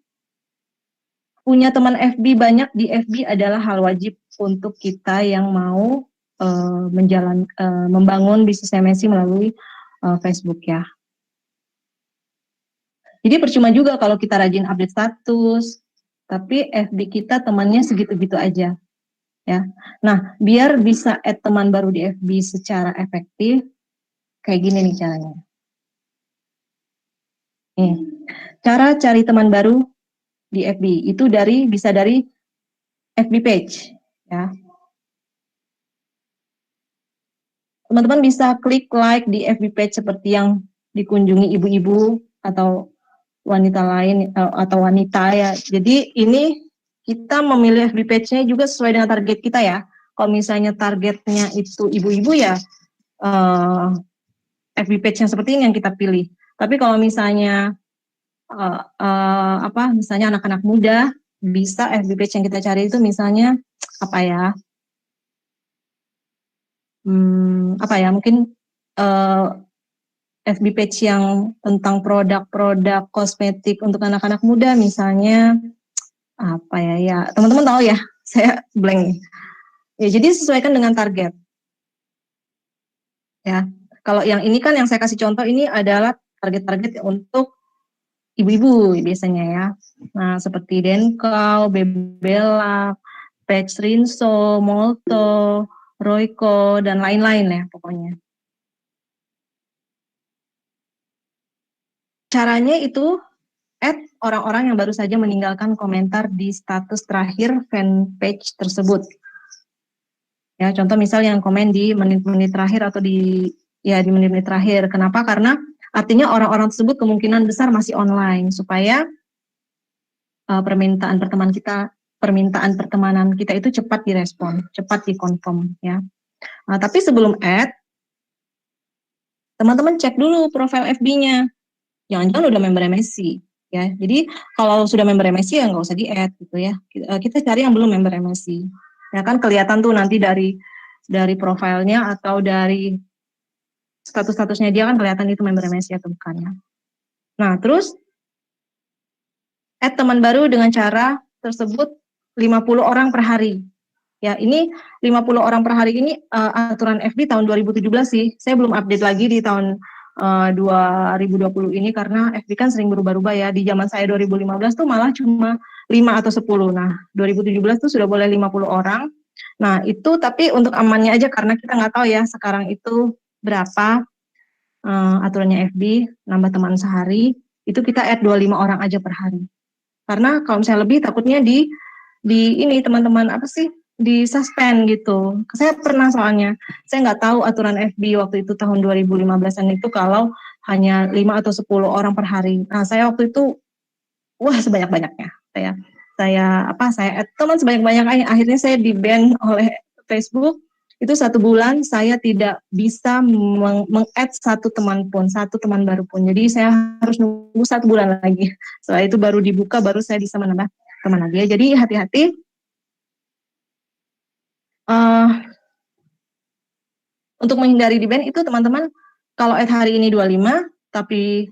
punya teman FB banyak di FB adalah hal wajib untuk kita yang mau membangun bisnis MNC melalui Facebook ya. Jadi percuma juga kalau kita rajin update status, tapi FB kita temannya segitu-gitu aja. Ya. Nah, biar bisa add teman baru di FB secara efektif, kayak gini nih caranya. Nih, cara cari teman baru di FB itu bisa dari FB page, ya. Teman-teman bisa klik like di FB page seperti yang dikunjungi ibu-ibu atau wanita lain atau wanita ya. Jadi ini kita memilih FB page-nya juga sesuai dengan target kita ya. Kalau misalnya targetnya itu ibu-ibu ya, FB page yang seperti ini yang kita pilih. Tapi kalau misalnya misalnya anak-anak muda, bisa FB page yang kita cari itu misalnya apa ya? Mungkin FB page yang tentang produk-produk kosmetik untuk anak-anak muda misalnya apa ya teman-teman tahu ya, saya blank ya. Jadi sesuaikan dengan target ya. Kalau yang ini kan yang saya kasih contoh ini adalah target-target untuk ibu-ibu biasanya ya. Nah seperti Denkau, Bebela, Patch Rinso, Molto, Royco dan lain-lain ya pokoknya. Caranya itu add orang-orang yang baru saja meninggalkan komentar di status terakhir fanpage tersebut. Ya, contoh misal yang komen di menit-menit terakhir atau di menit-menit terakhir. Kenapa? Karena artinya orang-orang tersebut kemungkinan besar masih online supaya permintaan pertemanan kita itu cepat direspon, cepat dikonfirm ya. Nah, tapi sebelum add, teman-teman cek dulu profil FB-nya. Jangan-jangan udah member MSC ya. Jadi kalau sudah member MSC ya nggak usah di-add gitu ya. Kita cari yang belum member MSC. Ya kan kelihatan tuh nanti dari dari profilnya atau dari status-statusnya dia kan kelihatan itu member MSI atau bukan ya. Nah, terus add teman baru dengan cara tersebut 50 orang per hari. Ya, ini 50 orang per hari ini aturan FB tahun 2017 sih. Saya belum update lagi di tahun 2020 ini karena FB kan sering berubah-ubah ya. Di zaman saya 2015 tuh malah cuma 5 atau 10. Nah, 2017 tuh sudah boleh 50 orang. Nah, itu tapi untuk amannya aja karena kita nggak tahu ya sekarang itu berapa aturannya FB, nambah teman sehari, itu kita add 25 orang aja per hari. Karena kalau misalnya lebih takutnya di ini teman-teman apa sih di suspend gitu. Saya pernah soalnya, saya nggak tahu aturan FB waktu itu tahun 2015-an itu kalau hanya 5 atau 10 orang per hari. Nah, saya waktu itu wah sebanyak-banyaknya. Saya add teman sebanyak-banyaknya. Akhirnya saya di-ban oleh Facebook. Itu 1 bulan saya tidak bisa meng-add satu teman baru pun. Jadi saya harus nunggu 1 bulan lagi. Setelah itu baru dibuka, baru saya bisa menambah teman lagi ya. Jadi hati-hati. Untuk menghindari di-ban itu teman-teman, kalau add hari ini 25, tapi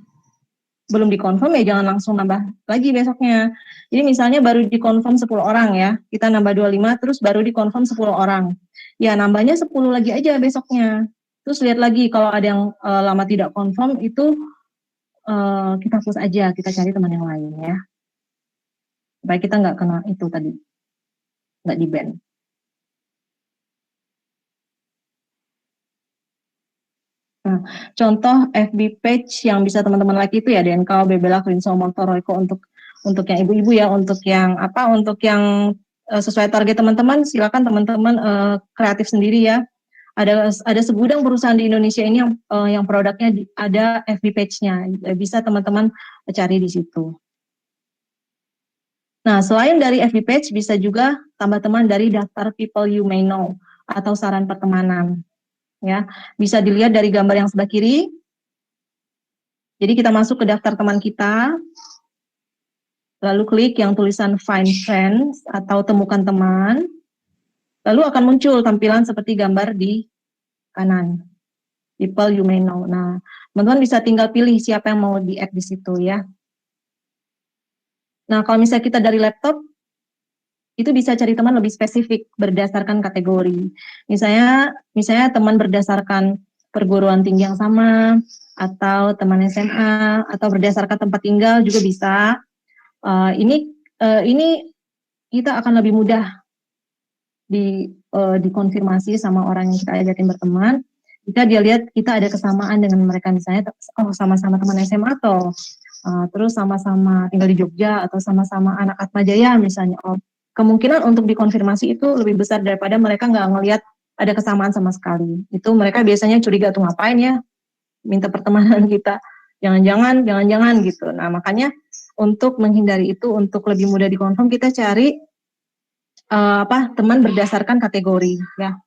belum dikonfirm ya jangan langsung nambah lagi besoknya. Jadi misalnya baru dikonfirm 10 orang ya, kita nambah 25 terus baru dikonfirm 10 orang. Ya nambahnya 10 lagi aja besoknya. Terus lihat lagi kalau ada yang lama tidak confirm itu kita hapus aja, kita cari teman yang lain ya. Supaya kita nggak kena itu tadi, nggak di-ban. Nah, contoh FB page yang bisa teman-teman like itu ya DNK, Bebela, Krinso, Montoroiko untuk yang ibu-ibu ya, untuk yang sesuai target teman-teman, silakan teman-teman kreatif sendiri ya. Ada segudang perusahaan di Indonesia ini yang produknya ada FB page-nya, bisa teman-teman cari di situ. Nah, selain dari FB page, bisa juga tambah teman dari daftar people you may know atau saran pertemanan. Ya, bisa dilihat dari gambar yang sebelah kiri. Jadi kita masuk ke daftar teman kita, lalu klik yang tulisan Find Friends atau temukan teman, lalu akan muncul tampilan seperti gambar di kanan. People you may know. Nah, teman-teman bisa tinggal pilih siapa yang mau di-add di situ ya. Nah, kalau misalnya kita dari laptop, itu bisa cari teman lebih spesifik berdasarkan kategori. Misalnya teman berdasarkan perguruan tinggi yang sama, atau teman SMA, atau berdasarkan tempat tinggal juga bisa. Ini kita akan lebih mudah dikonfirmasi sama orang yang kita ajakin berteman. Jika dia lihat kita ada kesamaan dengan mereka, misalnya sama-sama teman SMA atau terus sama-sama tinggal di Jogja atau sama-sama anak Atmajaya misalnya. Kemungkinan untuk dikonfirmasi itu lebih besar daripada mereka nggak ngelihat ada kesamaan sama sekali. Itu mereka biasanya curiga tuh ngapain ya minta pertemanan kita, jangan-jangan gitu. Nah makanya untuk menghindari itu, untuk lebih mudah dikonfirm, kita cari teman berdasarkan kategori ya.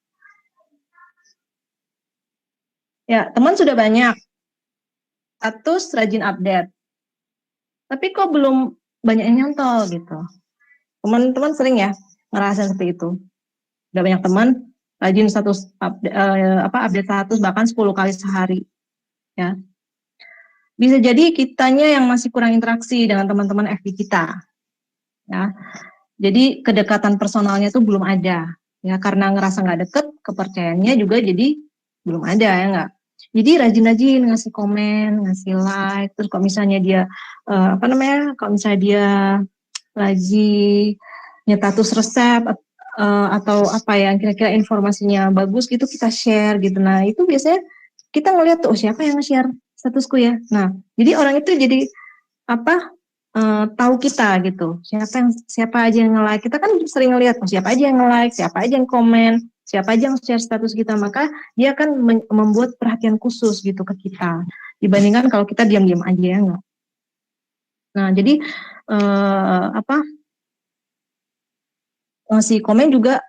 Ya, teman sudah banyak, status rajin update, tapi kok belum banyak yang nyantol gitu. Teman-teman sering ya ngerasa seperti itu. Udah banyak teman, rajin status update status bahkan 10 kali sehari. Ya. Bisa jadi kitanya yang masih kurang interaksi dengan teman-teman FB kita. Ya. Jadi kedekatan personalnya itu belum ada. Ya, karena ngerasa nggak deket, kepercayaannya juga jadi belum ada ya nggak. Jadi rajin-rajin ngasih komen, ngasih like. Terus kalau misalnya dia kalau misalnya dia lagi nyetatus resep atau apa yang kira-kira informasinya bagus gitu kita share gitu. Nah itu biasanya kita ngeliat tuh siapa yang nge-share statusku ya. Nah jadi orang itu jadi tahu kita gitu. Siapa aja yang nge-like. Kita kan sering ngeliat siapa aja yang nge-like, siapa aja yang komen, siapa aja yang share status kita. Maka dia akan membuat perhatian khusus gitu ke kita. Dibandingkan kalau kita diam-diam aja ya enggak. Nah jadi ngasih komen juga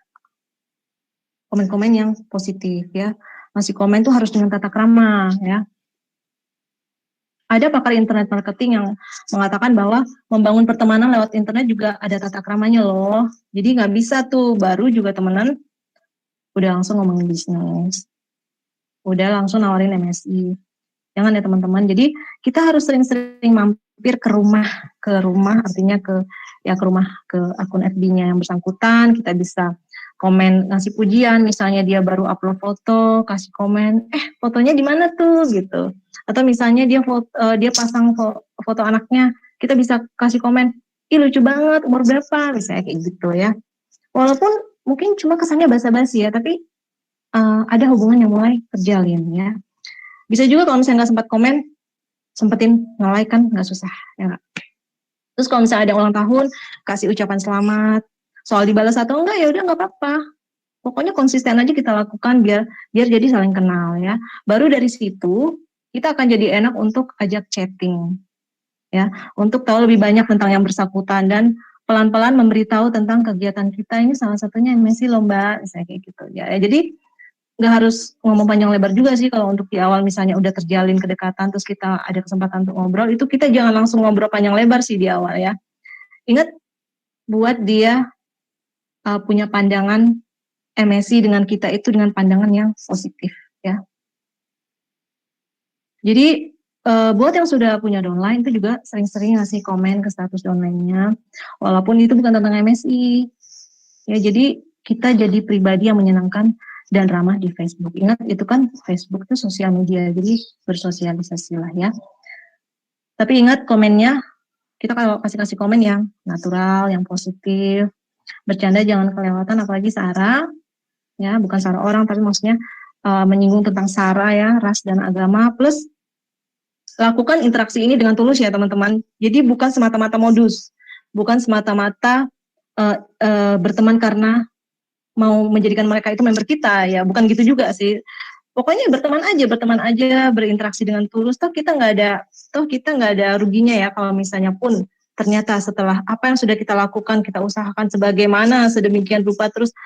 komen-komen yang positif ya. Ngasih komen tuh harus dengan tata krama ya. Ada pakar internet marketing yang mengatakan bahwa membangun pertemanan lewat internet juga ada tata kramanya loh. Jadi nggak bisa tuh baru juga temenan udah langsung ngomongin bisnis, udah langsung nawarin MSI. Jangan ya teman-teman. Jadi kita harus sering-sering mampir ke rumah artinya ke rumah, ke akun FB-nya yang bersangkutan. Kita bisa komen, ngasih pujian, misalnya dia baru upload foto, kasih komen, fotonya di mana tuh gitu. Atau misalnya dia pasang foto anaknya, kita bisa kasih komen, ih lucu banget, umur berapa, misalnya kayak gitu ya. Walaupun mungkin cuma kesannya basa-basi ya, tapi ada hubungan yang mulai terjalin ya. Bisa juga kalau misalnya nggak sempat komen, sempetin nge-like kan, nggak susah. Ya. Terus kalau misalnya ada yang ulang tahun, kasih ucapan selamat. Soal dibalas atau enggak, ya udah nggak apa-apa. Pokoknya konsisten aja kita lakukan biar jadi saling kenal ya. Baru dari situ, kita akan jadi enak untuk ajak chatting. Ya, untuk tahu lebih banyak tentang yang bersangkutan dan pelan-pelan memberitahu tentang kegiatan kita. Ini salah satunya MSI lomba, misalnya kayak gitu ya. Jadi nggak harus ngomong panjang lebar juga sih kalau untuk di awal misalnya udah terjalin kedekatan terus kita ada kesempatan untuk ngobrol, itu kita jangan langsung ngobrol panjang lebar sih di awal ya. Ingat, buat dia punya pandangan MSI dengan kita itu dengan pandangan yang positif ya. Jadi buat yang sudah punya downline itu juga sering-sering ngasih komen ke status downline-nya walaupun itu bukan tentang MSI ya. Jadi kita jadi pribadi yang menyenangkan dan ramah di Facebook. Ingat, itu kan Facebook itu sosial media, jadi bersosialisasi lah ya. Tapi ingat komennya, kita kalau kasih komen yang natural, yang positif, bercanda jangan kelewatan, apalagi sara, ya bukan sara orang, tapi maksudnya menyinggung tentang sara ya, ras dan agama, plus lakukan interaksi ini dengan tulus ya teman-teman. Jadi bukan semata-mata modus, bukan semata-mata berteman karena mau menjadikan mereka itu member kita ya, bukan gitu juga sih. Pokoknya berteman aja, berinteraksi dengan tulus. Toh kita nggak ada ruginya ya kalau misalnya pun ternyata setelah apa yang sudah kita lakukan, kita usahakan sebagaimana sedemikian rupa terus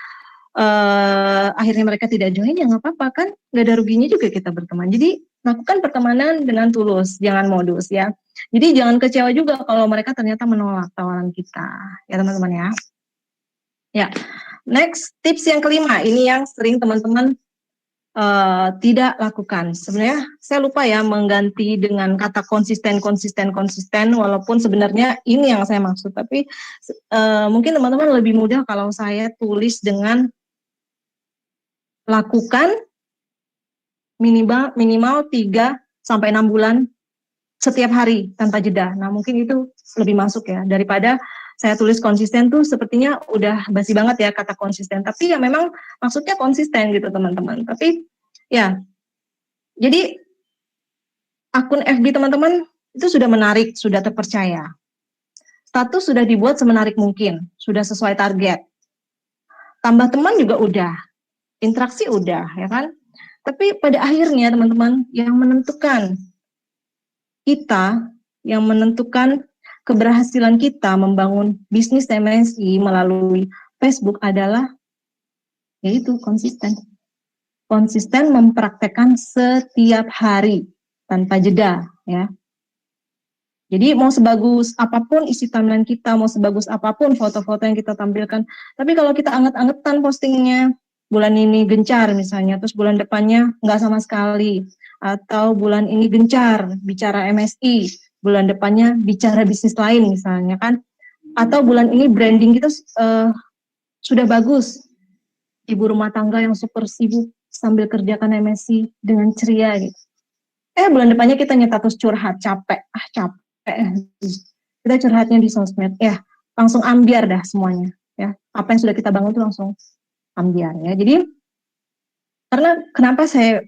akhirnya mereka tidak join, ya nggak apa-apa kan, nggak ada ruginya juga kita berteman. Jadi lakukan pertemanan dengan tulus, jangan modus ya. Jadi jangan kecewa juga kalau mereka ternyata menolak tawaran kita ya teman-teman ya. Ya. Next, tips yang kelima, ini yang sering teman-teman tidak lakukan. Sebenarnya saya lupa ya mengganti dengan kata konsisten, walaupun sebenarnya ini yang saya maksud. Tapi mungkin teman-teman lebih mudah kalau saya tulis dengan lakukan minimal 3 sampai 6 bulan setiap hari tanpa jeda. Nah mungkin itu lebih masuk ya daripada saya tulis konsisten tuh sepertinya udah basi banget ya kata konsisten. Tapi ya memang maksudnya konsisten gitu teman-teman. Tapi ya, jadi akun FB teman-teman itu sudah menarik, sudah terpercaya. Status sudah dibuat semenarik mungkin, sudah sesuai target. Tambah teman juga udah, interaksi udah ya kan. Tapi pada akhirnya teman-teman yang menentukan keberhasilan kita membangun bisnis MSI melalui Facebook adalah yaitu konsisten. Konsisten mempraktekkan setiap hari tanpa jeda ya. Jadi mau sebagus apapun isi timeline kita, mau sebagus apapun foto-foto yang kita tampilkan, tapi kalau kita anget-angetan postingnya, bulan ini gencar misalnya, terus bulan depannya nggak sama sekali, atau bulan ini gencar bicara MSI, bulan depannya bicara bisnis lain misalnya kan, atau bulan ini branding kita sudah bagus, ibu rumah tangga yang super sibuk sambil kerjakan MSI dengan ceria gitu. Bulan depannya kita nyetatus curhat, capek, kita curhatnya di sosmed, langsung ambiar dah semuanya, ya apa yang sudah kita bangun itu langsung ambiar ya. Jadi karena kenapa saya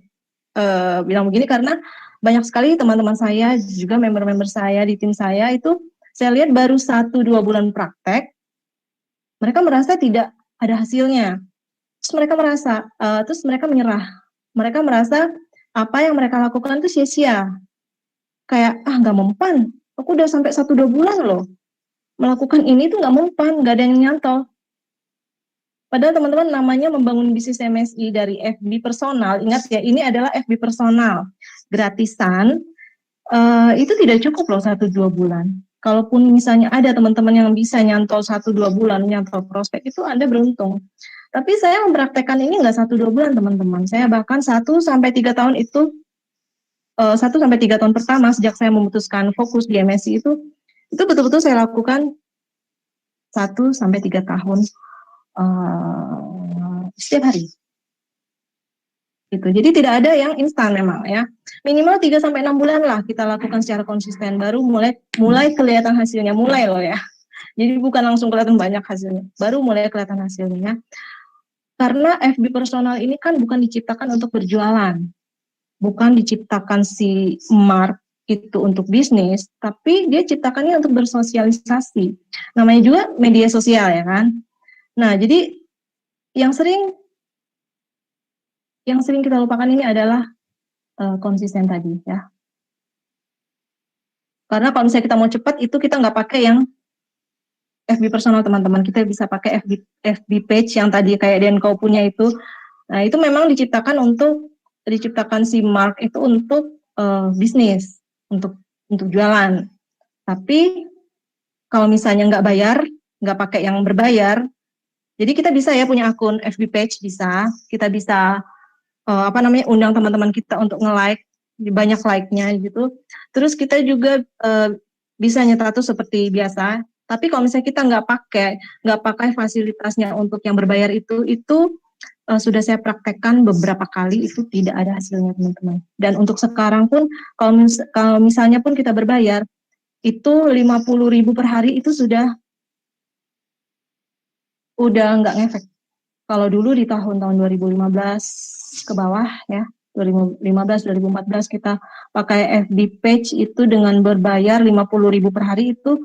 bilang begini, karena banyak sekali teman-teman saya juga member-member saya di tim saya itu saya lihat baru 1-2 bulan praktek mereka merasa tidak ada hasilnya, terus mereka menyerah, mereka merasa apa yang mereka lakukan itu sia-sia, kayak nggak mempan, aku udah sampai 1-2 bulan loh melakukan ini tuh nggak mempan, nggak ada yang nyantol. Padahal teman-teman namanya membangun bisnis MSI dari FB personal, ingat ya ini adalah FB personal, gratisan, itu tidak cukup loh 1-2 bulan. Kalaupun misalnya ada teman-teman yang bisa nyantol 1-2 bulan, nyantol prospek, itu Anda beruntung. Tapi saya mempraktekkan ini nggak 1-2 bulan teman-teman. Saya bahkan 1-3 tahun itu 1-3 tahun pertama sejak saya memutuskan fokus di MSc itu betul-betul saya lakukan 1-3 tahun setiap hari. Gitu. Jadi tidak ada yang instan memang ya. Minimal 3-6 bulan lah kita lakukan secara konsisten baru mulai kelihatan hasilnya, mulai loh ya. Jadi bukan langsung kelihatan banyak hasilnya, baru mulai kelihatan hasilnya. Karena FB personal ini kan bukan diciptakan untuk berjualan. Bukan diciptakan si Mark itu untuk bisnis, tapi dia ciptakannya untuk bersosialisasi. Namanya juga media sosial ya kan. Nah, jadi yang sering kita lupakan ini adalah konsisten tadi ya. Karena kalau misalnya kita mau cepat itu kita nggak pakai yang FB personal teman-teman, kita bisa pakai FB page yang tadi kayak Denko punya itu. Nah, itu memang diciptakan si Mark itu untuk bisnis, untuk jualan. Tapi kalau misalnya nggak bayar, nggak pakai yang berbayar, jadi kita bisa ya punya akun FB page bisa, kita bisa undang teman-teman kita untuk nge-like, banyak like-nya gitu. Terus kita juga bisa nyetatus seperti biasa. Tapi kalau misalnya kita nggak pakai fasilitasnya untuk yang berbayar itu sudah saya praktekkan beberapa kali itu tidak ada hasilnya teman-teman. Dan untuk sekarang pun kalau misalnya pun kita berbayar itu 50.000 per hari itu udah nggak ngefek. Kalau dulu di tahun-tahun 2015 ke bawah ya, 2015, 2014 kita pakai FB page itu dengan berbayar 50.000 per hari itu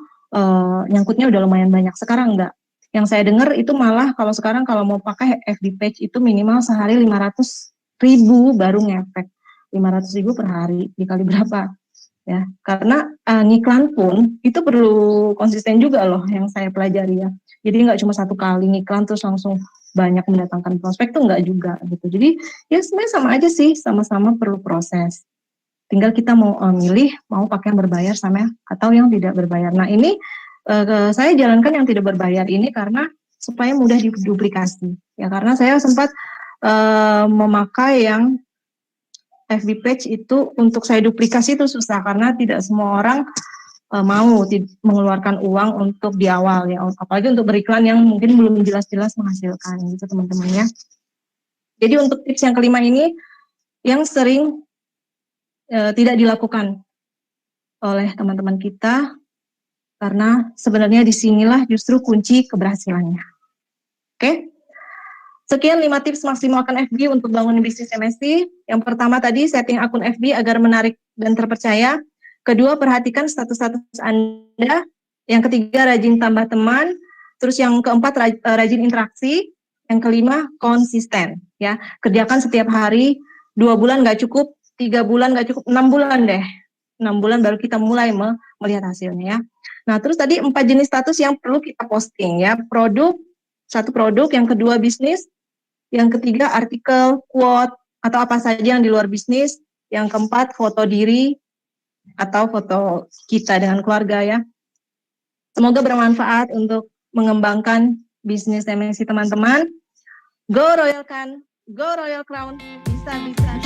nyangkutnya udah lumayan banyak. Sekarang enggak. Yang saya dengar itu malah kalau sekarang kalau mau pakai FB page itu minimal sehari 500.000 baru ngefek. 500.000 per hari dikali berapa? Ya, karena ngiklan pun itu perlu konsisten juga loh yang saya pelajari ya. Jadi nggak cuma satu kali ngiklan terus langsung banyak mendatangkan prospek tuh nggak juga gitu. Jadi ya sebenarnya sama aja sih, sama-sama perlu proses. Tinggal kita mau milih mau pakai yang berbayar sama atau yang tidak berbayar. Nah ini saya jalankan yang tidak berbayar ini karena supaya mudah diduplikasi. Ya karena saya sempat memakai yang FB page itu untuk saya duplikasi itu susah karena tidak semua orang mau mengeluarkan uang untuk di awal ya, apalagi untuk beriklan yang mungkin belum jelas-jelas menghasilkan gitu teman-teman ya. Jadi untuk tips yang kelima ini yang sering tidak dilakukan oleh teman-teman kita karena sebenarnya disinilah justru kunci keberhasilannya. Oke? Sekian 5 tips maksimalkan FB untuk bangun bisnis MSc. Yang pertama tadi setting akun FB agar menarik dan terpercaya. Kedua, perhatikan status-status Anda. Yang ketiga, rajin tambah teman. Terus yang keempat, rajin interaksi. Yang kelima, konsisten. Ya, kerjakan setiap hari. 2 bulan nggak cukup, 3 bulan nggak cukup, 6 bulan deh. 6 bulan baru kita mulai melihat hasilnya ya. Nah, terus tadi 4 jenis status yang perlu kita posting ya. Satu produk, yang kedua bisnis, yang ketiga artikel, quote, atau apa saja yang di luar bisnis. Yang keempat, foto diri atau foto kita dengan keluarga ya. Semoga bermanfaat untuk mengembangkan bisnis MSc teman-teman. Go Royal Can, Go Royal Crown, bisa-bisa.